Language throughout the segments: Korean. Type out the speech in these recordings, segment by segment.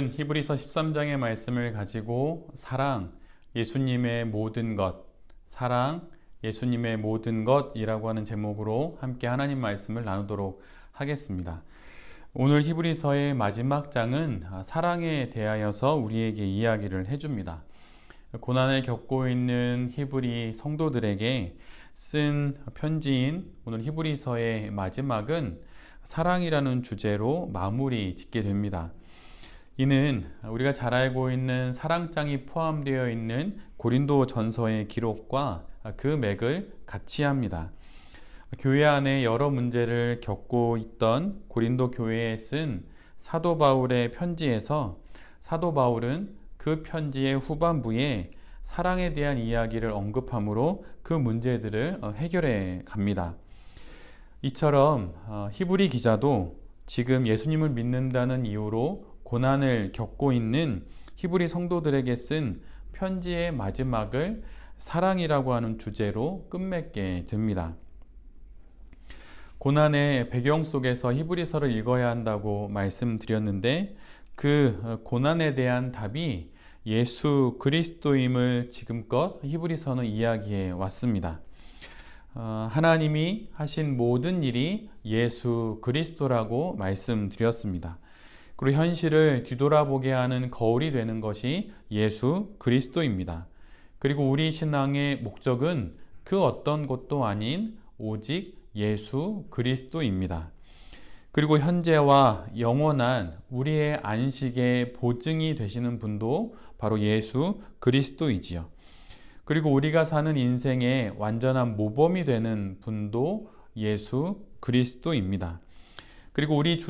오늘은 히브리서 13장의 말씀을 가지고 사랑, 예수님의 모든 것, 사랑, 예수님의 모든 것이라고 하는 제목으로 함께 하나님 말씀을 나누도록 하겠습니다. 오늘 히브리서의 마지막 장은 사랑에 대하여서 우리에게 이야기를 해줍니다. 고난을 겪고 있는 히브리 성도들에게 쓴 편지인 오늘 히브리서의 마지막은 사랑이라는 주제로 마무리 짓게 됩니다. 이는 우리가 잘 알고 있는 사랑장이 포함되어 있는 고린도 전서의 기록과 그 맥을 같이 합니다. 교회 안에 여러 문제를 겪고 있던 고린도 교회에 쓴 사도 바울의 편지에서 사도 바울은 그 편지의 후반부에 사랑에 대한 이야기를 언급하므로 그 문제들을 해결해 갑니다. 이처럼 히브리 기자도 지금 예수님을 믿는다는 이유로 고난을 겪고 있는 히브리 성도들에게 쓴 편지의 마지막을 사랑이라고 하는 주제로 끝맺게 됩니다. 고난의 배경 속에서 히브리서를 읽어야 한다고 말씀드렸는데 그 고난에 대한 답이 예수 그리스도임을 지금껏 히브리서는 이야기해 왔습니다. 하나님이 하신 모든 일이 예수 그리스도라고 말씀드렸습니다. 그리고 현실을 뒤돌아보게 하는 거울이 되는 것이 예수 그리스도입니다. 그리고 우리 신앙의 목적은 그 어떤 것도 아닌 오직 예수 그리스도입니다. 그리고 현재와 영원한 우리의 안식의 보증이 되시는 분도 바로 예수 그리스도이지요. 그리고 우리가 사는 인생의 완전한 모범이 되는 분도 예수 그리스도입니다. 그리고 우리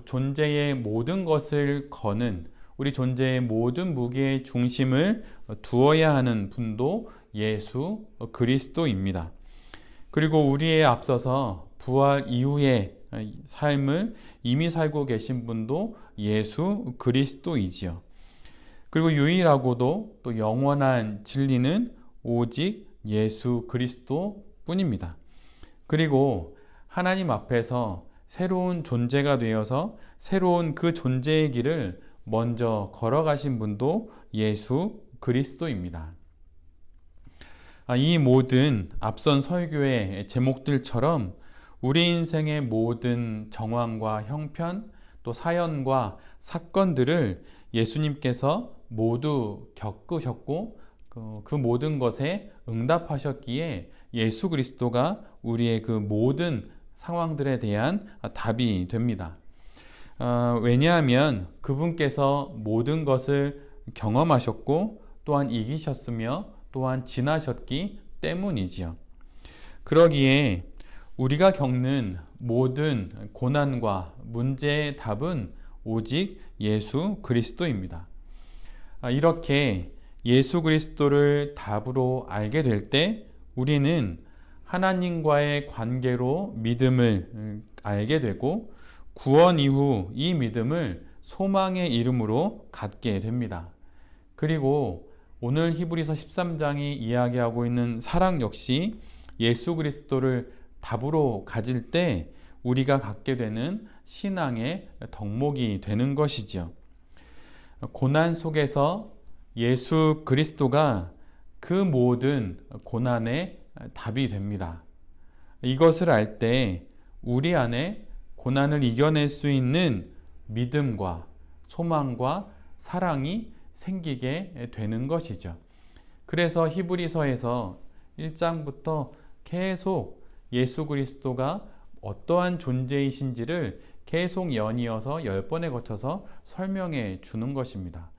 존재의 모든 것을 거는 우리 존재의 모든 무게의 중심을 두어야 하는 분도 예수 그리스도입니다. 그리고 우리에 앞서서 부활 이후의 삶을 이미 살고 계신 분도 예수 그리스도이지요. 그리고 유일하고도 또 영원한 진리는 오직 예수 그리스도 뿐입니다. 그리고 하나님 앞에서 새로운 존재가 되어서 새로운 그 존재의 길을 먼저 걸어가신 분도 예수 그리스도입니다. 이 모든 앞선 설교의 제목들처럼 우리 인생의 모든 정황과 형편, 또 사연과 사건들을 예수님께서 모두 겪으셨고 그 모든 것에 응답하셨기에 예수 그리스도가 우리의 그 모든 상황들에 대한 답이 됩니다. 왜냐하면 그분께서 모든 것을 경험하셨고 또한 이기셨으며 또한 지나셨기 때문이지요. 그러기에 우리가 겪는 모든 고난과 문제의 답은 오직 예수 그리스도입니다. 이렇게 예수 그리스도를 답으로 알게 될 때 우리는 하나님과의 관계로 믿음을 알게 되고 구원 이후 이 믿음을 소망의 이름으로 갖게 됩니다. 그리고 오늘 히브리서 13장이 이야기하고 있는 사랑 역시 예수 그리스도를 답으로 가질 때 우리가 갖게 되는 신앙의 덕목이 되는 것이죠. 고난 속에서 예수 그리스도가 그 모든 고난의 답이 됩니다. 이것을 알 때 우리 안에 고난을 이겨낼 수 있는 믿음과 소망과 사랑이 생기게 되는 것이죠. 그래서 히브리서에서 1장부터 계속 예수 그리스도가 어떠한 존재이신지를 계속 연이어서 10번에 거쳐서 설명해 주는 것입니다.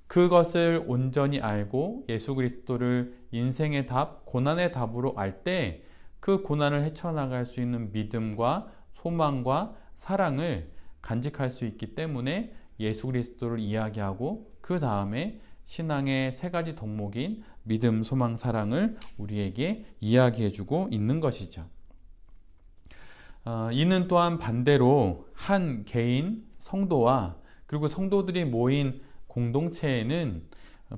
그것을 온전히 알고 예수 그리스도를 인생의 답, 고난의 답으로 알 때 그 고난을 헤쳐나갈 수 있는 믿음과 소망과 사랑을 간직할 수 있기 때문에 예수 그리스도를 이야기하고 그 다음에 신앙의 세 가지 덕목인 믿음, 소망, 사랑을 우리에게 이야기해주고 있는 것이죠. 이는 또한 반대로 한 개인 성도와 그리고 성도들이 모인 공동체에는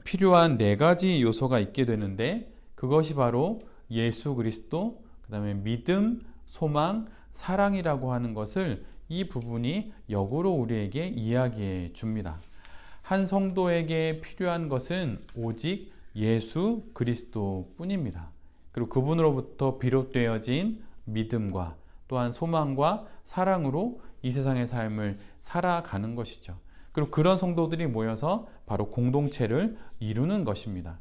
필요한 네 가지 요소가 있게 되는데 그것이 바로 예수 그리스도, 그 다음에 믿음, 소망, 사랑이라고 하는 것을 이 부분이 역으로 우리에게 이야기해 줍니다. 한 성도에게 필요한 것은 오직 예수 그리스도뿐입니다. 그리고 그분으로부터 비롯되어진 믿음과 또한 소망과 사랑으로 이 세상의 삶을 살아가는 것이죠. 그리고 그런 성도들이 모여서 바로 공동체를 이루는 것입니다.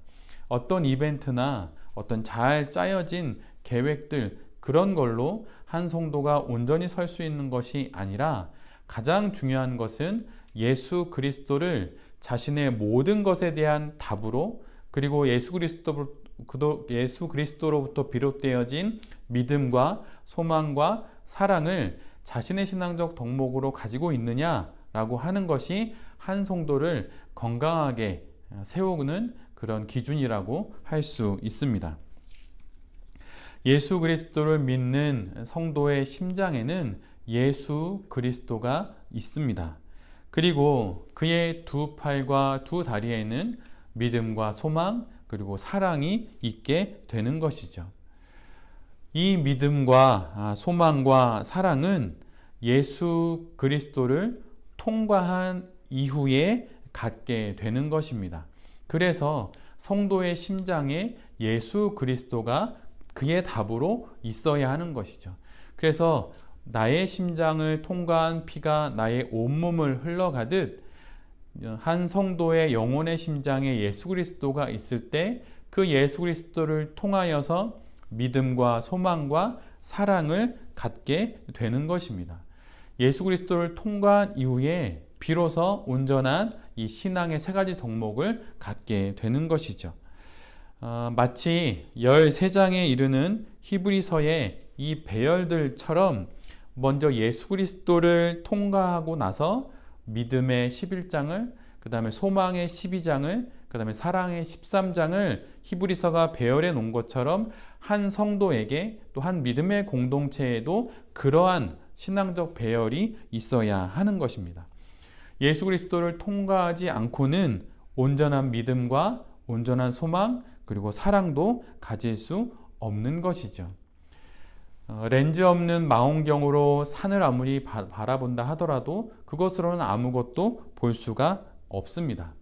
어떤 이벤트나 어떤 잘 짜여진 계획들, 그런 걸로 한 성도가 온전히 설 수 있는 것이 아니라 가장 중요한 것은 예수 그리스도를 자신의 모든 것에 대한 답으로, 그리고 예수 그리스도로부터 비롯되어진 믿음과 소망과 사랑을 자신의 신앙적 덕목으로 가지고 있느냐라고 하는 것이 한 성도를 건강하게 세우는 그런 기준이라고 할 수 있습니다. 예수 그리스도를 믿는 성도의 심장에는 예수 그리스도가 있습니다. 그리고 그의 두 팔과 두 다리에는 믿음과 소망 그리고 사랑이 있게 되는 것이죠. 이 믿음과 소망과 사랑은 예수 그리스도를 통과한 이후에 갖게 되는 것입니다. 그래서 성도의 심장에 예수 그리스도가 그의 답으로 있어야 하는 것이죠. 그래서 나의 심장을 통과한 피가 나의 온몸을 흘러가듯 한 성도의 영혼의 심장에 예수 그리스도가 있을 때 그 예수 그리스도를 통하여서 믿음과 소망과 사랑을 갖게 되는 것입니다. 예수 그리스도를 통과한 이후에 비로소 온전한 이 신앙의 세 가지 덕목을 갖게 되는 것이죠. 마치 13장에 이르는 히브리서의 이 배열들처럼 먼저 예수 그리스도를 통과하고 나서 믿음의 11장을, 그 다음에 소망의 12장을, 그 다음에 사랑의 13장을 히브리서가 배열해 놓은 것처럼 한 성도에게 또 한 믿음의 공동체에도 그러한 신앙적 배열이 있어야 하는 것입니다. 예수 그리스도를 통과하지 않고는 온전한 믿음과 온전한 소망 그리고 사랑도 가질 수 없는 것이죠. 렌즈 없는 망원경으로 산을 아무리 바라본다 하더라도 그것으로는 아무것도 볼 수가 없습니다.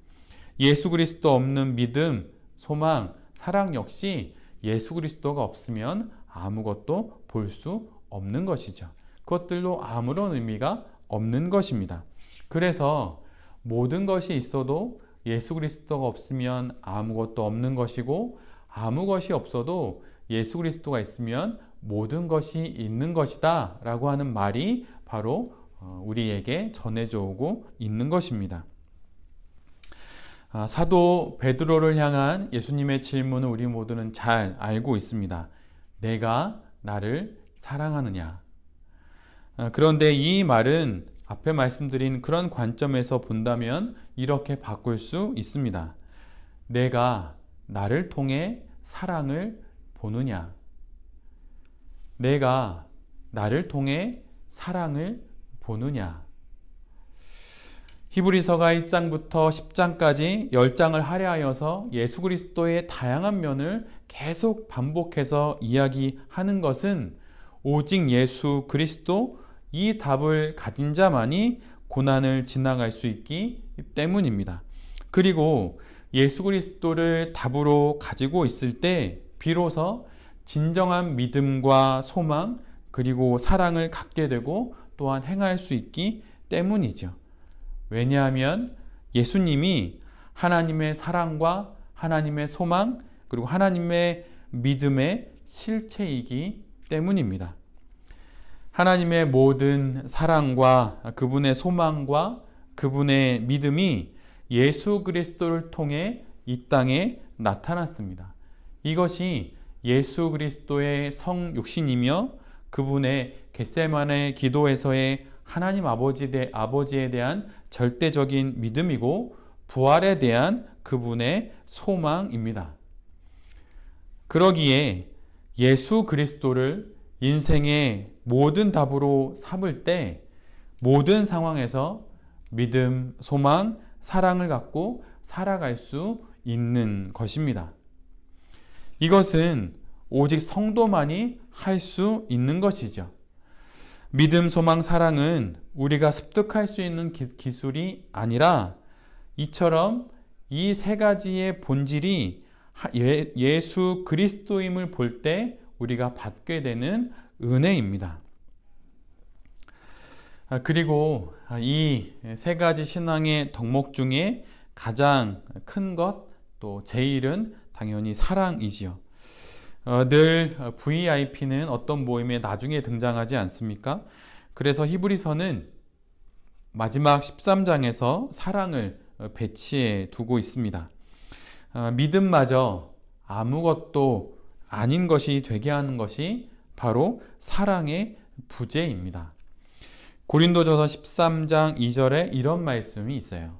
예수 그리스도 없는 믿음, 소망, 사랑 역시 예수 그리스도가 없으면 아무것도 볼 수 없는 것이죠. 그것들도 아무런 의미가 없는 것입니다. 그래서 모든 것이 있어도 예수 그리스도가 없으면 아무것도 없는 것이고, 아무 것이 없어도 예수 그리스도가 있으면 모든 것이 있는 것이다 라고 하는 말이 바로 우리에게 전해져 오고 있는 것입니다. 사도 베드로를 향한 예수님의 질문을 우리 모두는 잘 알고 있습니다. 내가 나를 사랑하느냐? 그런데 이 말은 앞에 말씀드린 그런 관점에서 본다면 이렇게 바꿀 수 있습니다. 내가 나를 통해 사랑을 보느냐? 내가 나를 통해 사랑을 보느냐? 히브리서가 1장부터 10장까지 10장을 할애하여서 예수 그리스도의 다양한 면을 계속 반복해서 이야기하는 것은 오직 예수 그리스도, 이 답을 가진 자만이 고난을 지나갈 수 있기 때문입니다. 그리고 예수 그리스도를 답으로 가지고 있을 때 비로소 진정한 믿음과 소망 그리고 사랑을 갖게 되고 또한 행할 수 있기 때문이죠. 왜냐하면 예수님이 하나님의 사랑과 하나님의 소망 그리고 하나님의 믿음의 실체이기 때문입니다. 하나님의 모든 사랑과 그분의 소망과 그분의 믿음이 예수 그리스도를 통해 이 땅에 나타났습니다. 이것이 예수 그리스도의 성육신이며 그분의 겟세마네 기도에서의 하나님 아버지에 대한 절대적인 믿음이고 부활에 대한 그분의 소망입니다. 그러기에 예수 그리스도를 인생의 모든 답으로 삼을 때 모든 상황에서 믿음, 소망, 사랑을 갖고 살아갈 수 있는 것입니다. 이것은 오직 성도만이 할 수 있는 것이죠. 믿음, 소망, 사랑은 우리가 습득할 수 있는 기술이 아니라 이처럼 이 세 가지의 본질이 예수 그리스도임을 볼 때 우리가 받게 되는 은혜입니다. 그리고 이 세 가지 신앙의 덕목 중에 가장 큰 것, 또 제일은 당연히 사랑이지요. 늘 VIP는 어떤 모임에 나중에 등장하지 않습니까? 그래서 히브리서는 마지막 13장에서 사랑을 배치해 두고 있습니다. 믿음마저 아무것도 아닌 것이 되게 하는 것이 바로 사랑의 부재입니다. 고린도전서 13장 2절에 이런 말씀이 있어요.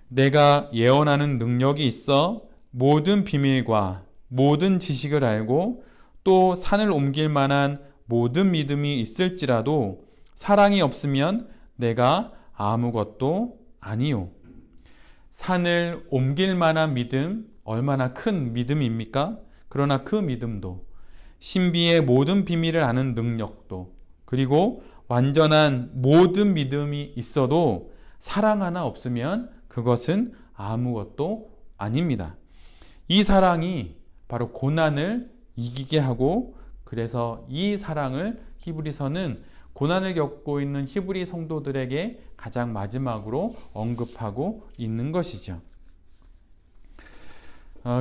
내가 예언하는 능력이 있어 모든 비밀과 모든 지식을 알고 또 산을 옮길 만한 모든 믿음이 있을지라도 사랑이 없으면 내가 아무것도 아니요. 산을 옮길 만한 믿음, 얼마나 큰 믿음입니까? 그러나 그 믿음도, 신비의 모든 비밀을 아는 능력도, 그리고 완전한 모든 믿음이 있어도 사랑 하나 없으면 그것은 아무것도 아닙니다. 이 사랑이 바로 고난을 이기게 하고, 그래서 이 사랑을 히브리서는 고난을 겪고 있는 히브리 성도들에게 가장 마지막으로 언급하고 있는 것이죠.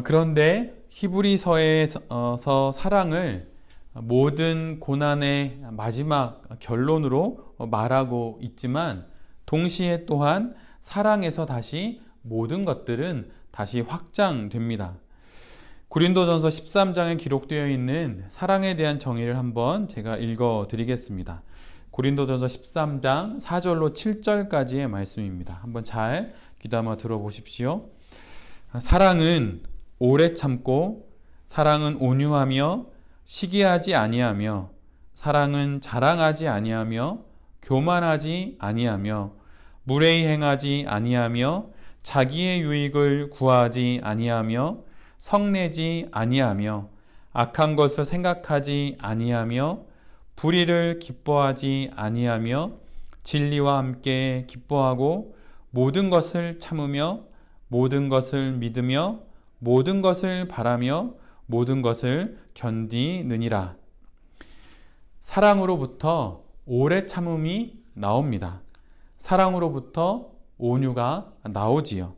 그런데 히브리서에서 사랑을 모든 고난의 마지막 결론으로 말하고 있지만, 동시에 또한 사랑에서 다시 모든 것들은 다시 확장됩니다. 고린도전서 13장에 기록되어 있는 사랑에 대한 정의를 한번 제가 읽어 드리겠습니다. 고린도전서 13장 4절로 7절까지의 말씀입니다. 한번 잘 귀담아 들어보십시오. 사랑은 오래 참고, 사랑은 온유하며 시기하지 아니하며, 사랑은 자랑하지 아니하며 교만하지 아니하며 무례히 행하지 아니하며 자기의 유익을 구하지 아니하며 성내지 아니하며 악한 것을 생각하지 아니하며 불의를 기뻐하지 아니하며 진리와 함께 기뻐하고 모든 것을 참으며 모든 것을 믿으며 모든 것을 바라며 모든 것을 견디느니라. 사랑으로부터 오래 참음이 나옵니다. 사랑으로부터 온유가 나오지요.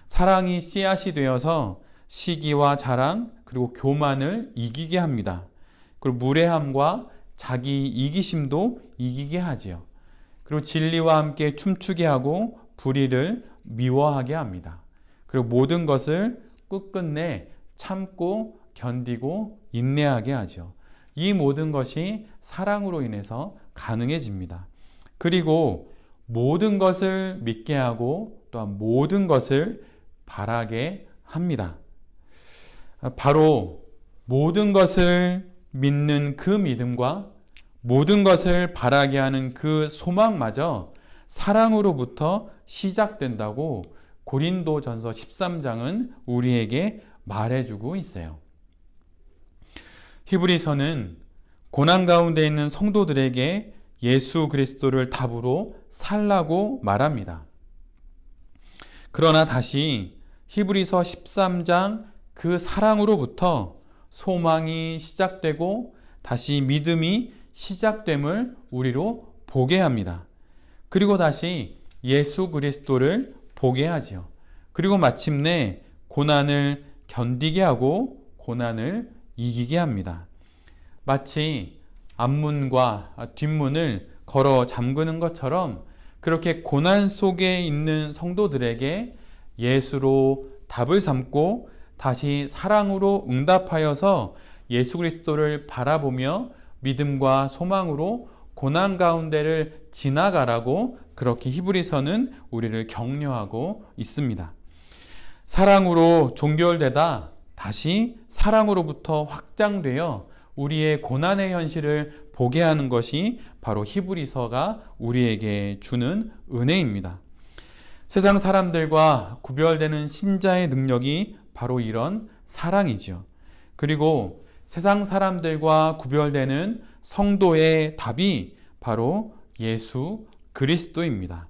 사랑이 씨앗이 되어서 시기와 자랑 그리고 교만을 이기게 합니다. 그리고 무례함과 자기 이기심도 이기게 하지요. 그리고 진리와 함께 춤추게 하고 불의를 미워하게 합니다. 그리고 모든 것을 끝끝내 참고 견디고 인내하게 하죠. 이 모든 것이 사랑으로 인해서 가능해집니다. 그리고 모든 것을 믿게 하고 또한 모든 것을 바라게 합니다. 바로 모든 것을 믿는 그 믿음과 모든 것을 바라게 하는 그 소망마저 사랑으로부터 시작된다고 고린도전서 13장은 우리에게 말해주고 있어요. 히브리서는 고난 가운데 있는 성도들에게 예수 그리스도를 답으로 살라고 말합니다. 그러나 다시 히브리서 13장 그 사랑으로부터 소망이 시작되고 다시 믿음이 시작됨을 우리로 보게 합니다. 그리고 다시 예수 그리스도를 보게 하지요. 그리고 마침내 고난을 견디게 하고 고난을 이기게 합니다. 마치 앞문과 뒷문을 걸어 잠그는 것처럼 그렇게 고난 속에 있는 성도들에게 예수로 답을 삼고 다시 사랑으로 응답하여서 예수 그리스도를 바라보며 믿음과 소망으로 고난 가운데를 지나가라고 그렇게 히브리서는 우리를 격려하고 있습니다. 사랑으로 종결되다 다시 사랑으로부터 확장되어 우리의 고난의 현실을 보게 하는 것이 바로 히브리서가 우리에게 주는 은혜입니다. 세상 사람들과 구별되는 신자의 능력이 바로 이런 사랑이죠. 그리고 세상 사람들과 구별되는 성도의 답이 바로 예수 그리스도입니다.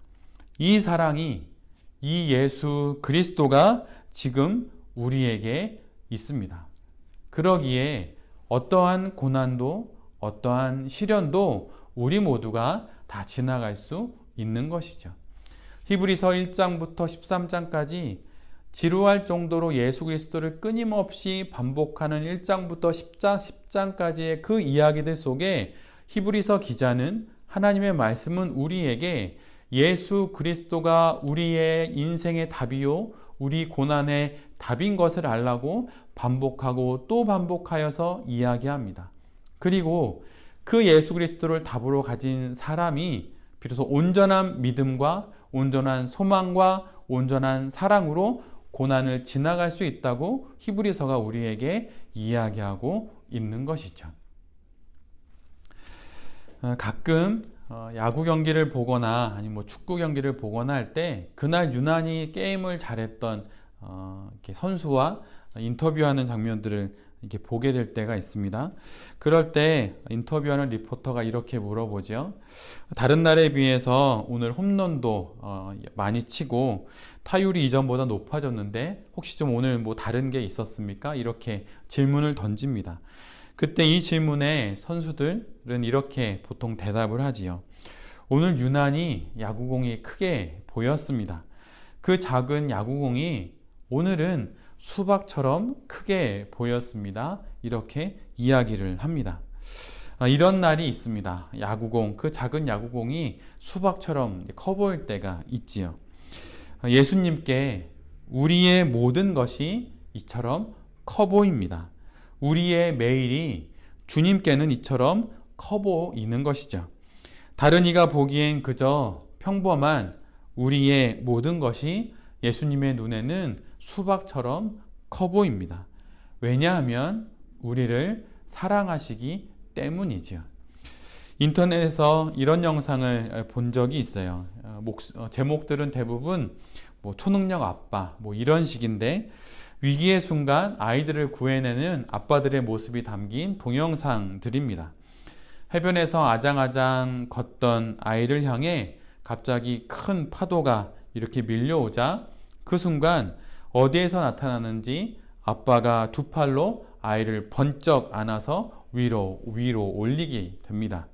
이 사랑이 이 예수 그리스도가 지금 우리에게 있습니다. 그러기에 어떠한 고난도 어떠한 시련도 우리 모두가 다 지나갈 수 있는 것이죠. 히브리서 1장부터 13장까지 지루할 정도로 예수 그리스도를 끊임없이 반복하는 1장부터 10장까지의 그 이야기들 속에 히브리서 기자는 하나님의 말씀은 우리에게 예수 그리스도가 우리의 인생의 답이요 우리 고난의 답인 것을 알라고 반복하고 또 반복하여서 이야기합니다. 그리고 그 예수 그리스도를 답으로 가진 사람이 비로소 온전한 믿음과 온전한 소망과 온전한 사랑으로 고난을 지나갈 수 있다고 히브리서가 우리에게 이야기하고 있는 것이죠. 가끔 야구 경기를 보거나 아니면 축구 경기를 보거나 할 때 그날 유난히 게임을 잘했던 이렇게 선수와 인터뷰하는 장면들을 이렇게 보게 될 때가 있습니다. 그럴 때 인터뷰하는 리포터가 이렇게 물어보죠. 다른 날에 비해서 오늘 홈런도 많이 치고 타율이 이전보다 높아졌는데 혹시 좀 오늘 뭐 다른 게 있었습니까? 이렇게 질문을 던집니다. 그때 이 질문에 선수들은 이렇게 보통 대답을 하지요. 오늘 유난히 야구공이 크게 보였습니다. 그 작은 야구공이 오늘은 수박처럼 크게 보였습니다. 이렇게 이야기를 합니다. 이런 날이 있습니다. 야구공, 그 작은 야구공이 수박처럼 커 보일 때가 있지요. 예수님께 우리의 모든 것이 이처럼 커 보입니다. 우리의 매일이 주님께는 이처럼 커 보이는 것이죠. 다른 이가 보기엔 그저 평범한 우리의 모든 것이 예수님의 눈에는 수박처럼 커 보입니다. 왜냐하면 우리를 사랑하시기 때문이죠. 인터넷에서 이런 영상을 본 적이 있어요. 제목들은 대부분 초능력 아빠 이런 식인데 위기의 순간 아이들을 구해내는 아빠들의 모습이 담긴 동영상들입니다. 해변에서 아장아장 걷던 아이를 향해 갑자기 큰 파도가 이렇게 밀려오자 그 순간 어디에서 나타나는지 아빠가 두 팔로 아이를 번쩍 안아서 위로 올리게 됩니다.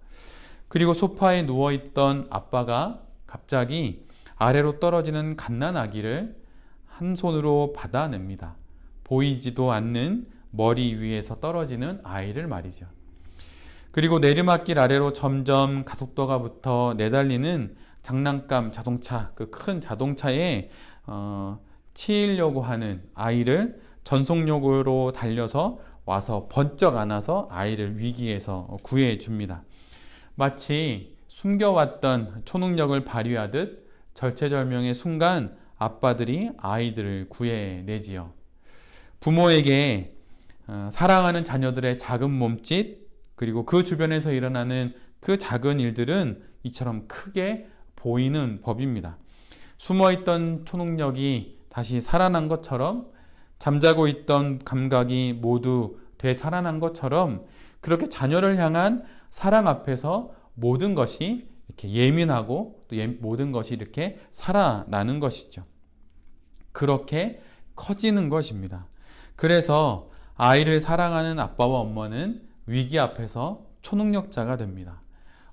그리고 소파에 누워있던 아빠가 갑자기 아래로 떨어지는 갓난아기를 한 손으로 받아냅니다. 보이지도 않는 머리 위에서 떨어지는 아이를 말이죠. 그리고 내리막길 아래로 점점 가속도가 붙어 내달리는 장난감 자동차, 그 큰 자동차에 치이려고 하는 아이를 전속력으로 달려서 와서 번쩍 안아서 아이를 위기에서 구해줍니다. 마치 숨겨왔던 초능력을 발휘하듯 절체절명의 순간 아빠들이 아이들을 구해내지요. 부모에게 사랑하는 자녀들의 작은 몸짓 그리고 그 주변에서 일어나는 그 작은 일들은 이처럼 크게 보이는 법입니다. 숨어있던 초능력이 다시 살아난 것처럼 잠자고 있던 감각이 모두 되살아난 것처럼 그렇게 자녀를 향한 사랑 앞에서 모든 것이 이렇게 예민하고 또 모든 것이 이렇게 살아나는 것이죠. 그렇게 커지는 것입니다. 그래서 아이를 사랑하는 아빠와 엄마는 위기 앞에서 초능력자가 됩니다.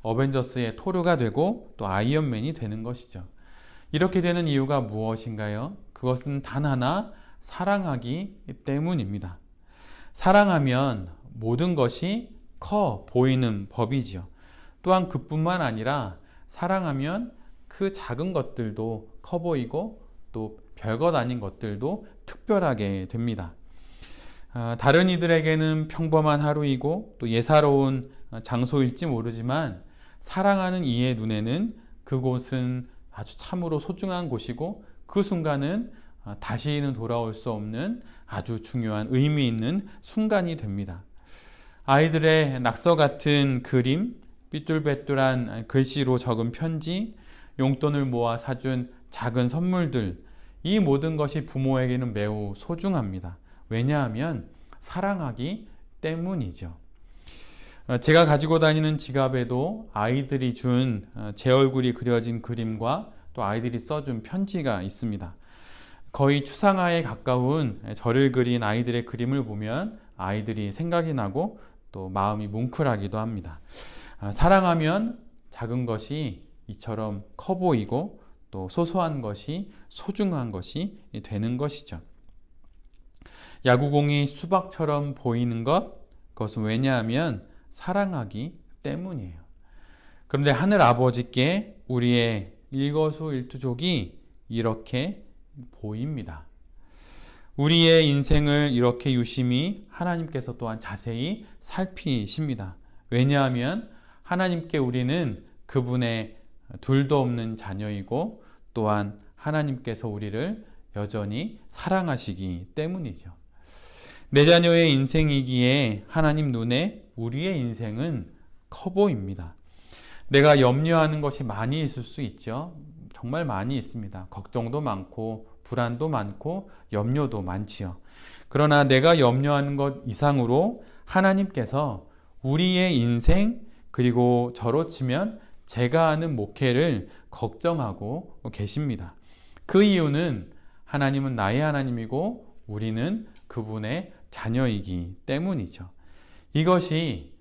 어벤져스의 토르가 되고 또 아이언맨이 되는 것이죠. 이렇게 되는 이유가 무엇인가요? 그것은 단 하나 사랑하기 때문입니다. 사랑하면 모든 것이 커 보이는 법이지요. 또한 그뿐만 아니라 사랑하면 그 작은 것들도 커 보이고 또 별것 아닌 것들도 특별하게 됩니다. 다른 이들에게는 평범한 하루이고 또 예사로운 장소일지 모르지만 사랑하는 이의 눈에는 그곳은 아주 참으로 소중한 곳이고 그 순간은 다시는 돌아올 수 없는 아주 중요한 의미 있는 순간이 됩니다. 아이들의 낙서 같은 그림, 삐뚤빼뚤한 글씨로 적은 편지, 용돈을 모아 사준 작은 선물들, 이 모든 것이 부모에게는 매우 소중합니다. 왜냐하면 사랑하기 때문이죠. 제가 가지고 다니는 지갑에도 아이들이 준 제 얼굴이 그려진 그림과 또 아이들이 써준 편지가 있습니다. 거의 추상화에 가까운 절을 그린 아이들의 그림을 보면 아이들이 생각이 나고 또 마음이 뭉클하기도 합니다. 사랑하면 작은 것이 이처럼 커 보이고 또 소소한 것이 소중한 것이 되는 것이죠. 야구공이 수박처럼 보이는 그것은 왜냐하면 사랑하기 때문이에요. 그런데 하늘 아버지께 우리의 일거수일투족이 이렇게 보입니다. 우리의 인생을 이렇게 유심히 하나님께서 또한 자세히 살피십니다. 왜냐하면 하나님께 우리는 그분의 둘도 없는 자녀이고 또한 하나님께서 우리를 여전히 사랑하시기 때문이죠. 내 자녀의 인생이기에 하나님 눈에 우리의 인생은 커 보입니다. 내가 염려하는 것이 많이 있을 수 있죠. 정말 많이 있습니다. 걱정도 많고 불안도 많고 염려도 많지요. 그러나 내가 염려하는 것 이상으로 하나님께서 우리의 인생 그리고 저로 치면 제가 하는 목회를 걱정하고 계십니다. 그 이유는 하나님은 나의 하나님이고 우리는 그분의 자녀이기 때문이죠. 이것이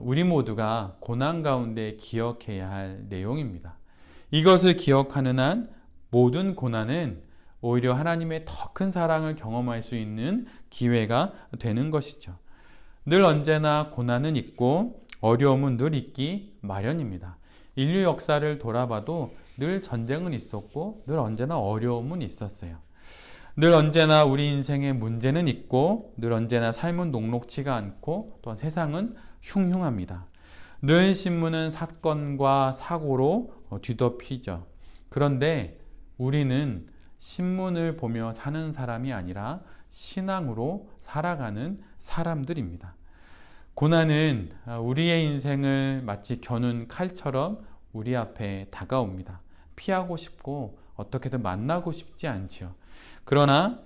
우리 모두가 고난 가운데 기억해야 할 내용입니다. 이것을 기억하는 한 모든 고난은 오히려 하나님의 더 큰 사랑을 경험할 수 있는 기회가 되는 것이죠. 늘 언제나 고난은 있고 어려움은 늘 있기 마련입니다. 인류 역사를 돌아봐도 늘 전쟁은 있었고 늘 언제나 어려움은 있었어요. 늘 언제나 우리 인생에 문제는 있고 늘 언제나 삶은 녹록치가 않고 또한 세상은 흉흉합니다. 늘 신문은 사건과 사고로 뒤덮이죠. 그런데 우리는 신문을 보며 사는 사람이 아니라 신앙으로 살아가는 사람들입니다. 고난은 우리의 인생을 마치 겨눈 칼처럼 우리 앞에 다가옵니다. 피하고 싶고 어떻게든 만나고 싶지 않지요. 그러나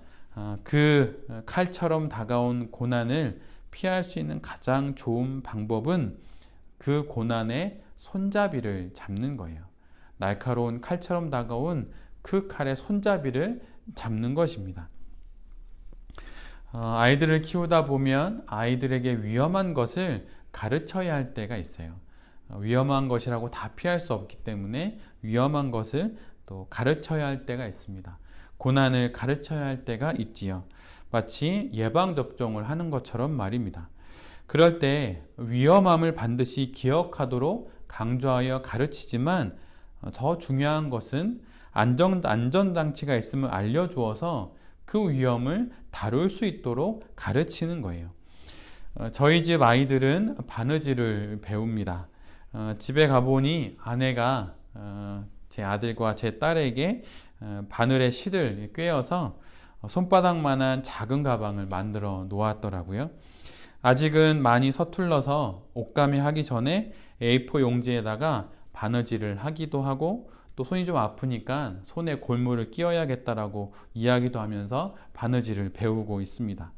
그 칼처럼 다가온 고난을 피할 수 있는 가장 좋은 방법은 그 고난의 손잡이를 잡는 거예요. 날카로운 칼처럼 다가온 그 칼의 손잡이를 잡는 것입니다. 아이들을 키우다 보면 아이들에게 위험한 것을 가르쳐야 할 때가 있어요. 위험한 것이라고 다 피할 수 없기 때문에 위험한 것을 또 가르쳐야 할 때가 있습니다. 고난을 가르쳐야 할 때가 있지요. 마치 예방접종을 하는 것처럼 말입니다. 그럴 때 위험함을 반드시 기억하도록 강조하여 가르치지만 더 중요한 것은 안전장치가 있음을 알려주어서 그 위험을 다룰 수 있도록 가르치는 거예요. 저희 집 아이들은 바느질을 배웁니다. 집에 가보니 아내가 제 아들과 제 딸에게 바늘에 실을 꿰어서 손바닥만한 작은 가방을 만들어 놓았더라고요. 아직은 많이 서툴러서 옷감이 하기 전에 A4 용지에다가 바느질을 하기도 하고 또 손이 좀 아프니까 손에 골무를 끼워야겠다라고 이야기도 하면서 바느질을 배우고 있습니다.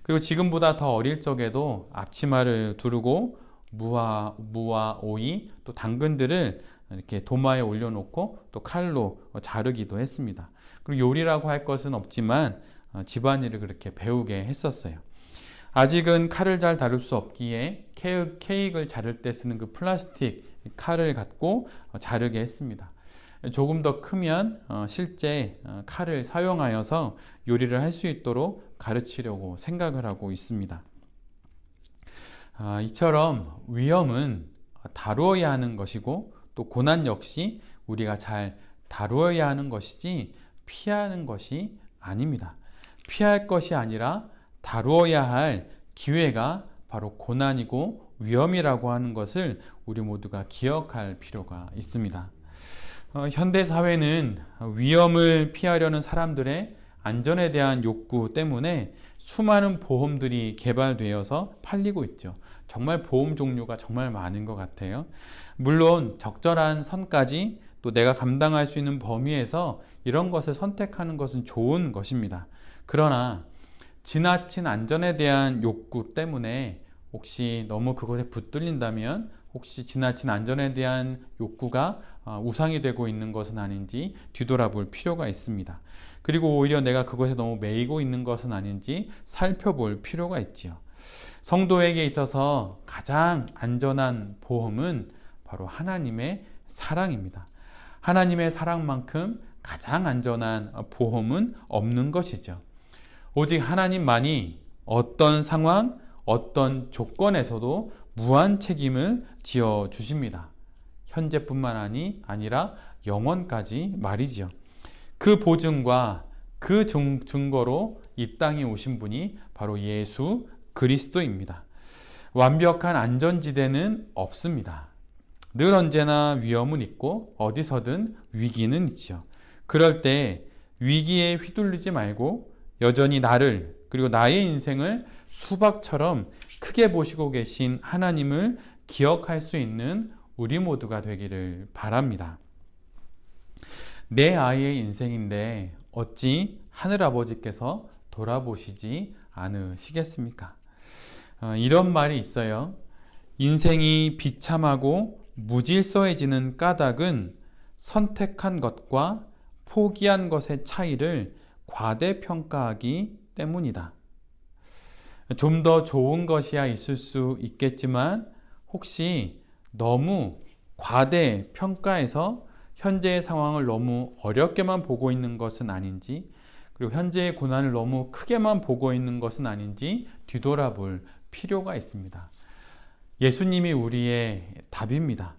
그리고 지금보다 더 어릴 적에도 앞치마를 두르고 무와 오이 또 당근들을 이렇게 도마에 올려놓고 또 칼로 자르기도 했습니다. 그리고 요리라고 할 것은 없지만 집안일을 그렇게 배우게 했었어요. 아직은 칼을 잘 다룰 수 없기에 케이크를 자를 때 쓰는 그 플라스틱 칼을 갖고 자르게 했습니다. 조금 더 크면 실제 칼을 사용하여서 요리를 할 수 있도록 가르치려고 생각을 하고 있습니다. 이처럼 위험은 다루어야 하는 것이고 또 고난 역시 우리가 잘 다루어야 하는 것이지 피하는 것이 아닙니다. 피할 것이 아니라 다루어야 할 기회가 바로 고난이고 위험이라고 하는 것을 우리 모두가 기억할 필요가 있습니다. 현대 사회는 위험을 피하려는 사람들의 안전에 대한 욕구 때문에 수많은 보험들이 개발되어서 팔리고 있죠. 정말 보험 종류가 정말 많은 것 같아요. 물론 적절한 선까지 또 내가 감당할 수 있는 범위에서 이런 것을 선택하는 것은 좋은 것입니다. 그러나 지나친 안전에 대한 욕구 때문에 혹시 너무 그것에 붙들린다면 혹시 지나친 안전에 대한 욕구가 우상이 되고 있는 것은 아닌지 뒤돌아볼 필요가 있습니다. 그리고 오히려 내가 그것에 너무 매이고 있는 것은 아닌지 살펴볼 필요가 있지요. 성도에게 있어서 가장 안전한 보험은 바로 하나님의 사랑입니다. 하나님의 사랑만큼 가장 안전한 보험은 없는 것이죠. 오직 하나님만이 어떤 상황, 어떤 조건에서도 무한 책임을 지어 주십니다. 현재뿐만 아니라 영원까지 말이지요. 그 보증과 그 증거로 이 땅에 오신 분이 바로 예수 그리스도입니다. 완벽한 안전지대는 없습니다. 늘 언제나 위험은 있고 어디서든 위기는 있지요. 그럴 때 위기에 휘둘리지 말고 여전히 나를 그리고 나의 인생을 수박처럼 크게 보시고 계신 하나님을 기억할 수 있는 우리 모두가 되기를 바랍니다. 내 아이의 인생인데 어찌 하늘아버지께서 돌아보시지 않으시겠습니까? 이런 말이 있어요. 인생이 비참하고 무질서해지는 까닭은 선택한 것과 포기한 것의 차이를 과대평가하기 때문이다. 좀 더 좋은 것이야 있을 수 있겠지만 혹시 너무 과대평가해서 현재의 상황을 너무 어렵게만 보고 있는 것은 아닌지, 그리고 현재의 고난을 너무 크게만 보고 있는 것은 아닌지 뒤돌아볼 필요가 있습니다. 예수님이 우리의 답입니다.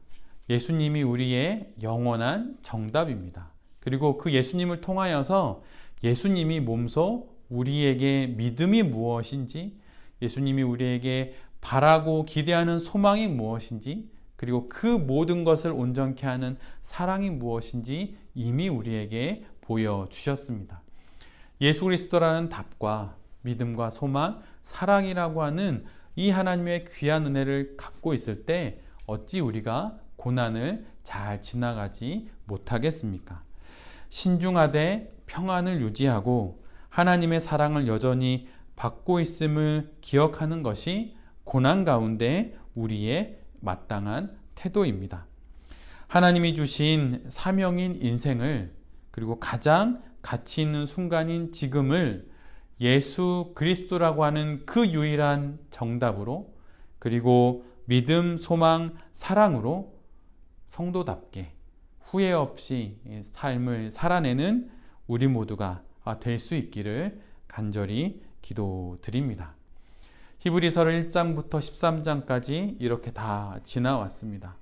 예수님이 우리의 영원한 정답입니다. 그리고 그 예수님을 통하여서 예수님이 몸소 우리에게 믿음이 무엇인지, 예수님이 우리에게 바라고 기대하는 소망이 무엇인지, 그리고 그 모든 것을 온전케 하는 사랑이 무엇인지 이미 우리에게 보여주셨습니다. 예수 그리스도라는 답과 믿음과 소망, 사랑이라고 하는 이 하나님의 귀한 은혜를 갖고 있을 때 어찌 우리가 고난을 잘 지나가지 못하겠습니까? 신중하되 평안을 유지하고 하나님의 사랑을 여전히 받고 있음을 기억하는 것이 고난 가운데 우리의 마땅한 태도입니다. 하나님이 주신 사명인 인생을, 그리고 가장 가치 있는 순간인 지금을 예수 그리스도라고 하는 그 유일한 정답으로, 그리고 믿음, 소망, 사랑으로 성도답게 후회 없이 삶을 살아내는 우리 모두가 될 수 있기를 간절히 기도드립니다. 히브리서를 1장부터 13장까지 이렇게 다 지나왔습니다.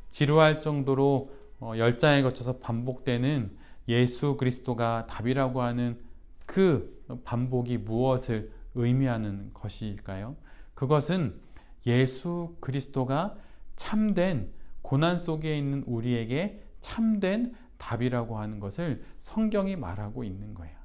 지루할 정도로 10장에 거쳐서 반복되는 예수 그리스도가 답이라고 하는 그 반복이 무엇을 의미하는 것일까요? 그것은 예수 그리스도가 참된 고난 속에 있는 우리에게 참된 답이라고 하는 것을 성경이 말하고 있는 거예요.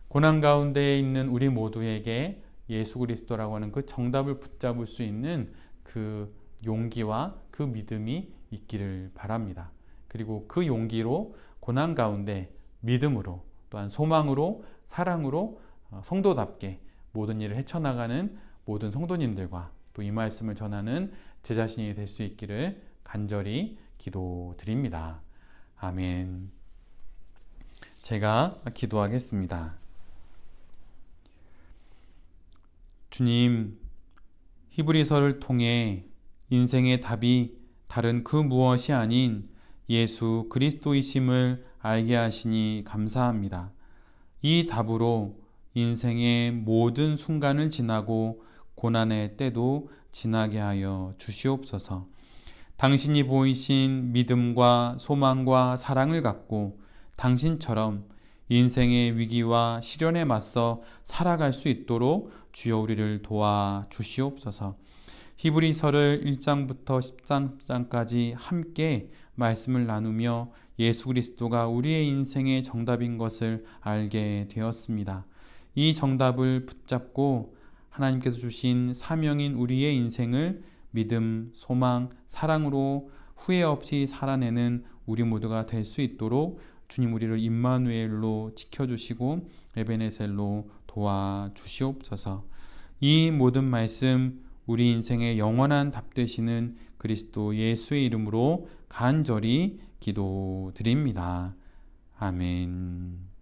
고난 가운데 있는 우리 모두에게 예수 그리스도라고 하는 그 정답을 붙잡을 수 있는 그 용기와 그 믿음이 있기를 바랍니다. 그리고 그 용기로 고난 가운데 믿음으로, 또한 소망으로, 사랑으로 성도답게 모든 일을 헤쳐나가는 모든 성도님들과 또 이 말씀을 전하는 제 자신이 될 수 있기를 간절히 기도드립니다. 아멘. 제가 기도하겠습니다. 주님, 히브리서를 통해 인생의 답이 다른 그 무엇이 아닌 예수 그리스도이심을 알게 하시니 감사합니다. 이 답으로 인생의 모든 순간을 지나고 고난의 때도 지나게 하여 주시옵소서. 당신이 보이신 믿음과 소망과 사랑을 갖고 당신처럼 인생의 위기와 시련에 맞서 살아갈 수 있도록 주여 우리를 도와 주시옵소서. 히브리서를 1장부터 13장까지 함께 말씀을 나누며 예수 그리스도가 우리의 인생의 정답인 것을 알게 되었습니다. 이 정답을 붙잡고 하나님께서 주신 사명인 우리의 인생을 믿음, 소망, 사랑으로 후회 없이 살아내는 우리 모두가 될 수 있도록 주님 우리를 임마누엘로 지켜주시고 에베네셀로 도와주시옵소서. 이 모든 말씀 우리 인생의 영원한 답 되시는 그리스도 예수의 이름으로 간절히 기도드립니다. 아멘.